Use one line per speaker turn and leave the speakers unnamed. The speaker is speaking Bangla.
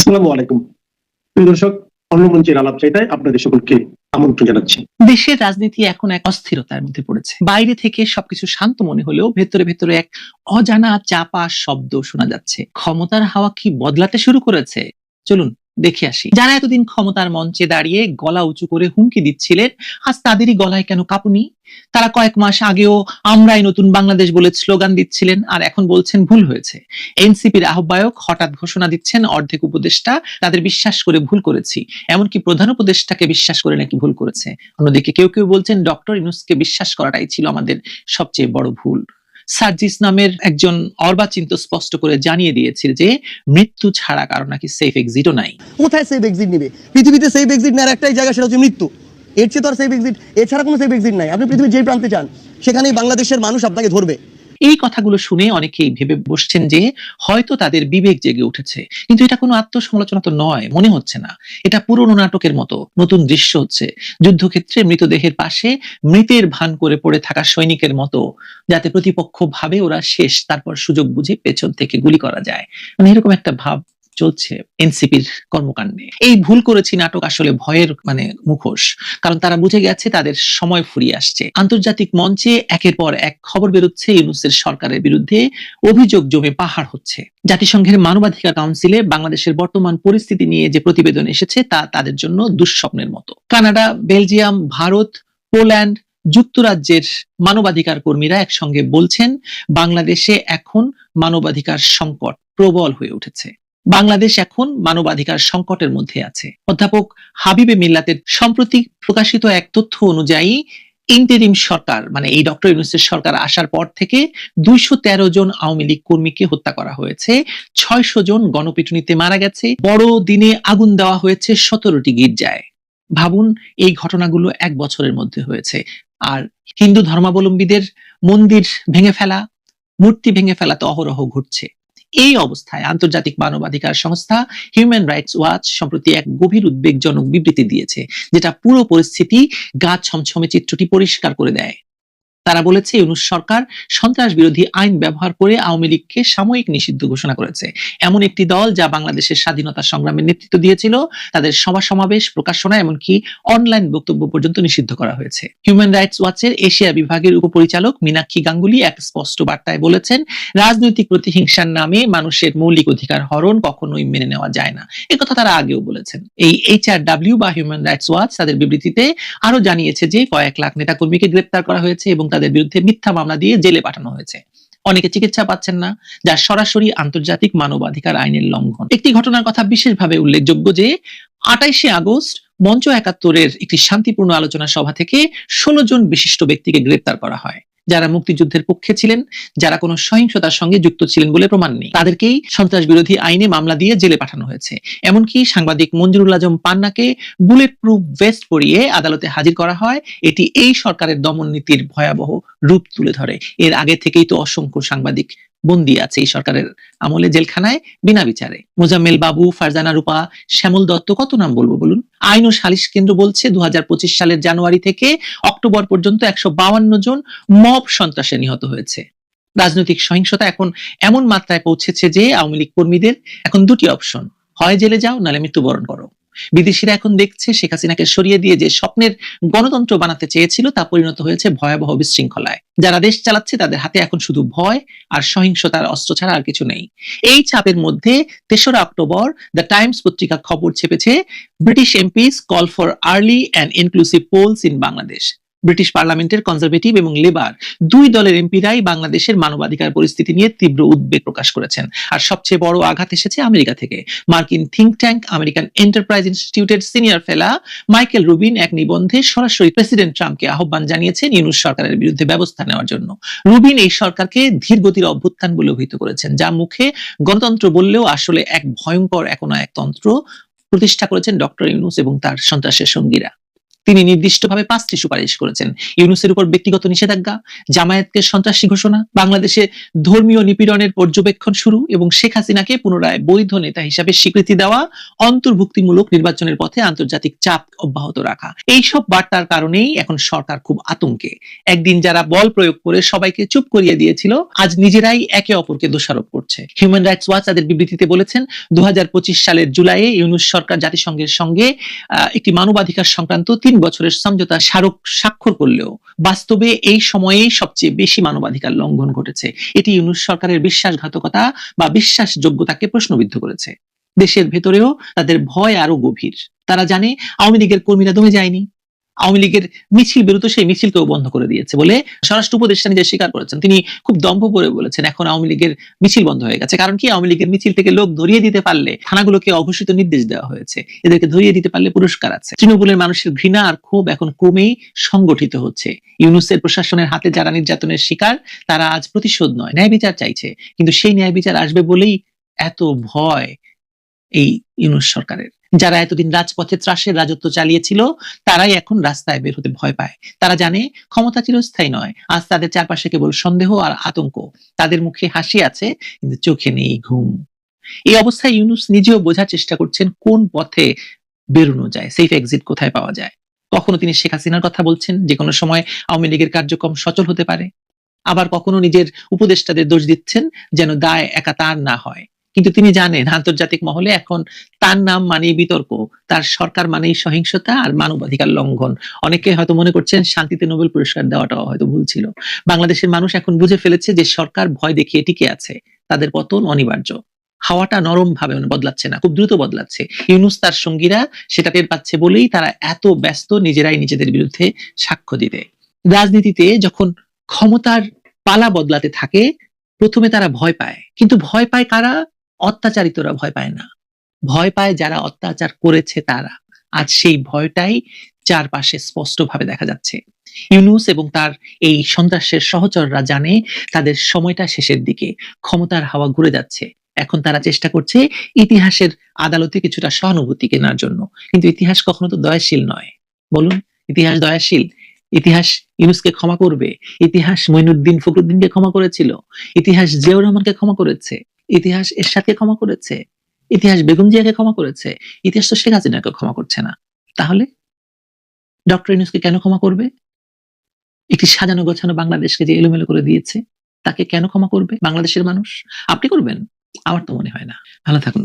আসসালামু আলাইকুম। প্রিয় দর্শক, অন্য মঞ্চের আলাপ চাইতায় আপনাদের সকলকে আমন্ত্রণ জানাচ্ছি।
দেশের রাজনীতি এখন এক অস্থিরতার মধ্যে পড়েছে। বাইরে থেকে সবকিছু শান্ত মনে হলেও ভেতরে ভেতরে এক অজানা চাপা শব্দ শোনা যাচ্ছে। ক্ষমতার হাওয়া কি বদলাতে শুরু করেছে? চলুন দেখে আসি। যারা এতদিন ক্ষমতার মঞ্চে দাঁড়িয়ে গলা উঁচু করে হুমকি দিচ্ছিলেন, আজ তাদেরই গলায় কেন কাঁপুনি? তারা কয়েক মাস আগেও আমরাই নতুন বাংলাদেশ বলে স্লোগান দিচ্ছিলেন, আর এখন বলছেন ভুল হয়েছে। এনসিপির আহ্বায়ক হঠাৎ ঘোষণা দিচ্ছেন অর্ধেক উপদেষ্টা তাদের বিশ্বাস করে ভুল করেছি, এমনকি প্রধান উপদেষ্টাকে বিশ্বাস করে নাকি ভুল করেছে। অন্যদিকে কেউ কেউ বলছেন ডক্টর ইউনূসকে বিশ্বাস করাটাই ছিল আমাদের সবচেয়ে বড় ভুল। সার্জিস নামের একজন অর্বাচিন্ত স্পষ্ট করে জানিয়ে দিয়েছিল যে মৃত্যু ছাড়া কারো নাকি সেফ এক্সিটও নাই।
কোথায় সেফ এক্সিট নিবে? পৃথিবীতে সেফ এক্সিট নেওয়ার একটাই জায়গা, সেটা হচ্ছে মৃত্যু। এর চেয়ে তো আর সেফ এক্সিট, এছাড়া কোনো সেফ এক্সিট নাই। আপনি পৃথিবীর যেই প্রান্তে চান সেখানেই বাংলাদেশের মানুষ আপনাকে ধরবে।
এই কথাগুলো শুনে অনেকেই ভেবে বসছেন যে হয়তো তাদের বিবেক জেগে উঠেছে, কিন্তু এটা কোনো আত্মসমালোচনা তো নয়, মনে হচ্ছে না। এটা পুরনো নাটকের মতো নতুন দৃশ্য হচ্ছে, যুদ্ধক্ষেত্রে মৃতদেহের পাশে মৃতের ভান করে পড়ে থাকা সৈনিকের মতো, যাতে প্রতিপক্ষ ভাবে ওরা শেষ, তারপর সুযোগ বুঝে পেছন থেকে গুলি করা যায়। মানে এরকম একটা ভাব চলছে এনসিপির কর্মকাণ্ডে। এই ভুল করেছি নাটক আসলে ভয়ের মুখোশ, কারণ তারা বুঝে গেছে তাদের সময় ফুরিয়ে আসছে। আন্তর্জাতিক মঞ্চে একের পর এক খবর বেরোচ্ছে ইউনূসের সরকারের বিরুদ্ধে, অভিযোগ জমে পাহাড় হচ্ছে। জাতিসংঘের মানবাধিকার কাউন্সিলে বাংলাদেশের বর্তমান পরিস্থিতি নিয়ে যে প্রতিবেদন এসেছে তা তাদের জন্য দুঃস্বপ্নের মতো। কানাডা, বেলজিয়াম, ভারত, পোল্যান্ড, যুক্তরাজ্যের মানবাধিকার কর্মীরা একসঙ্গে বলছেন বাংলাদেশে এখন মানবাধিকার সংকট প্রবল হয়ে উঠেছে। বাংলাদেশ এখন মানবাধিকার সংকটের মধ্যে আছে। অধ্যাপক হাবিবে মিল্লাতের সম্প্রতি প্রকাশিত এক তথ্য অনুযায়ী ইন্টারিম সরকার, মানে এই ডক্টর ইউনূসের সরকার আসার পর থেকে 213 জন আওয়ামী লীগ কর্মীকে হত্যা করা হয়েছে, 600 জন গণপিটুনিতে মারা গেছে, বড় দিনে আগুন দেওয়া হয়েছে 17টি গির্জায়। ভাবুন, এই ঘটনাগুলো এক বছরের মধ্যে হয়েছে। আর হিন্দু ধর্মাবলম্বীদের মন্দির ভেঙে ফেলা, মূর্তি ভেঙে ফেলা তো অহরহ ঘটছে। এই অবস্থায় আন্তর্জাতিক মানবাধিকার সংস্থা হিউম্যান রাইটস ওয়াচ সম্প্রতি এক গভীর উদ্বেগজনক বিবৃতি দিয়েছে, যেটা পুরো পরিস্থিতি গা ছমছমে চিত্রটি পরিষ্কার করে দেয়। তারা বলেছে ইউনূস সরকার সন্ত্রাস বিরোধী আইন ব্যবহার করে আওয়ামী লীগকে সাময়িক নিষিদ্ধ ঘোষণা করেছে। এমন একটি দল যা বাংলাদেশের স্বাধীনতা সংগ্রামের নেতৃত্ব দিয়েছিল, তাদের সভা সমাবেশ, প্রকাশনা, এমনকি অনলাইন বক্তব্য পর্যন্ত নিষিদ্ধ করা হয়েছে। হিউম্যান রাইটস ওয়াচের এশিয়া বিভাগের উপপরিচালক মীনাক্ষী গাঙ্গুলি এক স্পষ্ট বার্তায় বলেছেন, রাজনৈতিক প্রতিহিংসার নামে মানুষের মৌলিক অধিকার হরণ কখনোই মেনে নেওয়া যায় না। একথা তারা আগেও বলেছেন। এই HRW বা হিউম্যান রাইটস ওয়াচ তাদের বিবৃতিতে আরো জানিয়েছে যে কয়েক লাখ নেতাকর্মীকে গ্রেপ্তার করা হয়েছে এবং তাদের বিরুদ্ধে মিথ্যা মামলা দিয়ে জেলে পাঠানো হয়েছে। অনেকে চিকিৎসা পাচ্ছেন না, যা সরাসরি আন্তর্জাতিক মানবাধিকার আইনের লঙ্ঘন। একটি ঘটনার কথা বিশেষভাবে উল্লেখযোগ্য যে 28শে আগস্ট মঞ্চ 71-এর একটি শান্তিপূর্ণ আলোচনা সভা থেকে 16 জন বিশিষ্ট ব্যক্তিকে গ্রেপ্তার করা হয়, যারা মুক্তিযুদ্ধের পক্ষে ছিলেন, যারা কোনো সহিংসতার সঙ্গে যুক্ত ছিলেন বলে প্রমাণ নেই। তাদেরকেই সন্ত্রাস বিরোধী আইনে মামলা দিয়ে জেলে পাঠানো হয়েছে। এমনকি সাংবাদিক মঞ্জুরুল আজম পান্নাকে বুলেট প্রুফ ভেস্ট পরিয়ে আদালতে হাজির করা হয়। এটি এই সরকারের দমন নীতির ভয়াবহ রূপ তুলে ধরে। এর আগে থেকেই তো অসংখ্য সাংবাদিক বন্দী আছে এই সরকারের আমলে জেলখানায় বিনা বিচারে। মোজাম্মেল বাবু, ফারজানা রূপা, শ্যামল দত্ত, কত নাম বলবো বলুন। আইন ও সালিশ কেন্দ্র বলছে 2025 সালের জানুয়ারি থেকে অক্টোবর পর্যন্ত 152 জন মব সন্ত্রাসে নিহত হয়েছে। রাজনৈতিক সহিংসতা এখন এমন মাত্রায় পৌঁছেছে যে আওয়ামী লীগ কর্মীদের এখন দুটি অপশন, হয় জেলে যাও নাহলে মৃত্যুবরণ করো। বিদেশিরা এখন দেখছে শেখ হাসিনাকে সরিয়ে দিয়ে যে স্বপ্নের গণতন্ত্র বানাতে চেয়েছিল তা পরিণত হয়েছে ভয়াবহ বিশৃঙ্খলায়। যারা দেশ চালাচ্ছে তাদের হাতে এখন শুধু ভয় আর সহিংসতার অস্ত্র ছাড়া আর কিছু নেই। এই চাপের মধ্যে 3রা অক্টোবর দ্য টাইমস পত্রিকা খবর ছেপেছে, British MPs call for early and inclusive polls in Bangladesh. British পার্লামেন্টের কনজারভেটিভ এবং লেবার দুই দলের এমপিরাই বাংলাদেশের মানবাধিকার পরিস্থিতি নিয়ে তীব্র উদ্বেগ প্রকাশ করেছেন। আর সবচেয়ে বড় আঘাত এসেছে আমেরিকা থেকে। মার্কিন থিঙ্ক ট্যাঙ্ক আমেরিকান এন্টারপ্রাইজ ইনস্টিটিউটের সিনিয়র ফেলা মাইকেল রুবিন এক নিবন্ধে সরাসরি প্রেসিডেন্ট ট্রাম্পকে আহ্বান জানিয়েছেন ইউনূস সরকারের বিরুদ্ধে ব্যবস্থা নেওয়ার জন্য। রুবিন এই সরকারকে ধীরগতির অভ্যুত্থান বলে অভিহিত করেছেন, যা মুখে গণতন্ত্র বললেও আসলে এক ভয়ঙ্কর একতন্ত্র প্রতিষ্ঠা করেছেন ডক্টর ইউনূস এবং তার সন্ত্রাসের সঙ্গীরা। তিনি নির্দিষ্টভাবে 5টি সুপারিশ করেছেন। ইউনূসের উপর ব্যক্তিগত নিষেধাজ্ঞা, জামায়াতকে সন্ত্রাসী ঘোষণা, বাংলাদেশে ধর্মীয় নিপীড়নের পর্যবেক্ষণ শুরু এবং শেখ হাসিনাকে পুনরায় বৈধ নেতা হিসাবে স্বীকৃতি দেওয়া, অন্তর্ভুক্তিমূলক নির্বাচনের পথে আন্তর্জাতিক চাপ অব্যাহত রাখা। এইসব বার্তার কারণেই এখন সরকার খুব আতঙ্কে। একদিন যারা বল প্রয়োগ করে সবাইকে চুপ করিয়ে দিয়েছিল, আজ নিজেরাই একে অপরকে দোষারোপ করছে। হিউম্যান রাইটস ওয়াচ তাদের বিবৃতিতে বলেছেন, 2025 সালের জুলাইয়ে ইউনূস সরকার জাতিসংঘের সঙ্গে একটি মানবাধিকার সংক্রান্ত 3 বছরের সমঝোতা স্মারক স্বাক্ষর করলেও বাস্তবে এই সময়েই সবচেয়ে বেশি মানবাধিকার লঙ্ঘন ঘটেছে। এটি ইউনূস সরকারের বিশ্বাসঘাতকতা বা বিশ্বাসযোগ্যতাকে প্রশ্নবিদ্ধ করেছে। দেশের ভেতরেও তাদের ভয় আরো গভীর। তারা জানে আওয়ামী লীগের কর্মীরা দমে যায়নি, আওয়ামী লীগের মিছিল বেরোতো, সেই মিছিলকেও বন্ধ করে দিয়েছে বলে স্বরাষ্ট্র উপদেষ্টা নিজে স্বীকার করেছেন। তিনি খুব দম্ভ করে বলেছেন এখন আওয়ামী লীগের মিছিল বন্ধ হয়ে গেছে। কারণ কি, আওয়ামী লীগের মিছিল থেকে লোক ধরিয়ে দিতে পারলে, থানাগুলোকে অঘোষিত নির্দেশ দেওয়া হয়েছে, এদেরকে ধরিয়ে দিতে পারলে পুরস্কার আছে। তৃণমূলের মানুষের ঘৃণা আর ক্ষোভ এখন ক্রমেই সংগঠিত হচ্ছে। ইউনূসের প্রশাসনের হাতে যারা নির্যাতনের শিকার, তারা আজ প্রতিশোধ নয়, ন্যায় বিচার চাইছে। কিন্তু সেই ন্যায় বিচার আসবে বলেই এত ভয় এই ইউনূস সরকারের। যারা এতদিন রাজপথে ত্রাসের রাজত্ব চালিয়েছিল, তারাই এখন রাস্তায় বের হতে ভয় পায়। তারা জানে ক্ষমতা চিরস্থায়ী নয়। আজ তাদের চারপাশে কেবল সন্দেহ আর আতঙ্ক। তাদের মুখে হাসি আছে, কিন্তু চোখে নেই ঘুম। এই অবস্থায় ইউনূস নিজেও বোঝার চেষ্টা করছেন কোন পথে বেরোনো যায়, সেফ এক্সিট কোথায় পাওয়া যায়। কখনো তিনি শেখ হাসিনার কথা বলছেন, যে কোনো সময় আওয়ামী লীগের কার্যক্রম সচল হতে পারে। আবার কখনো নিজের উপদেষ্টাদের দোষ দিচ্ছেন, যেন দায় একা তার না হয়। কিন্তু তিনি জানেন আন্তর্জাতিক মহলে এখন তার নাম মানেই বিতর্ক, তার সরকার মানেই সহিংসতা আর মানবাধিকার লঙ্ঘন। অনেকে হয়তো মনে করছেন শান্তিতে নোবেল পুরস্কার দেওয়াটাও হয়তো ভুল ছিল। বাংলাদেশের মানুষ এখন বুঝে ফেলেছে যে সরকার ভয় দেখিয়ে টিকে আছে, তাদের পতন অনিবার্য। হাওয়াটা নরম ভাবে বদলাচ্ছে না, খুব দ্রুত বদলাচ্ছে। ইউনূস তার সঙ্গীরা সেটা টের পাচ্ছে বলেই তারা এত ব্যস্ত নিজেরাই নিজেদের বিরুদ্ধে সাক্ষ্য দিতে। রাজনীতিতে যখন ক্ষমতার পালা বদলাতে থাকে, প্রথমে তারা ভয় পায়, কিন্তু ভয় পায় কারা? অত্যাচারিতরা ভয় পায় না, ভয় পায় যারা অত্যাচার করেছে তারা। আজ সেই ভয়টাই চারপাশে স্পষ্টভাবে দেখা যাচ্ছে। ইউনূস এবং তার এই সন্ত্রাসের সহচররা জানে তাদের সময়টা শেষের দিকে, ক্ষমতার হাওয়া ঘুরে যাচ্ছে। এখন তারা চেষ্টা করছে ইতিহাসের আদালতে কিছুটা সহানুভূতি কেনার জন্য। কিন্তু ইতিহাস কখনো তো দয়াশীল নয়। বলুন, ইতিহাস দয়াশীল? ইতিহাস ইউনূসকে ক্ষমা করবে? ইতিহাস মঈনুদ্দিন ফখরুদ্দিনকে ক্ষমা করেছিল, ইতিহাস জিয়াউর রহমানকে ক্ষমা করেছে, ইতিহাস এরশাদকে ক্ষমা করেছে, ইতিহাস বেগম জিয়াকে ক্ষমা করেছে। ইতিহাস তো শেখ হাসিনাকে ক্ষমা করছে না। তাহলে ডক্টর ইউনূসকে কেন ক্ষমা করবে? একটি সাজানো গোছানো বাংলাদেশকে যে এলোমেলো করে দিয়েছে, তাকে কেন ক্ষমা করবে বাংলাদেশের মানুষ? আপনি করবেন? আমার তো মনে হয় না। ভালো থাকুন।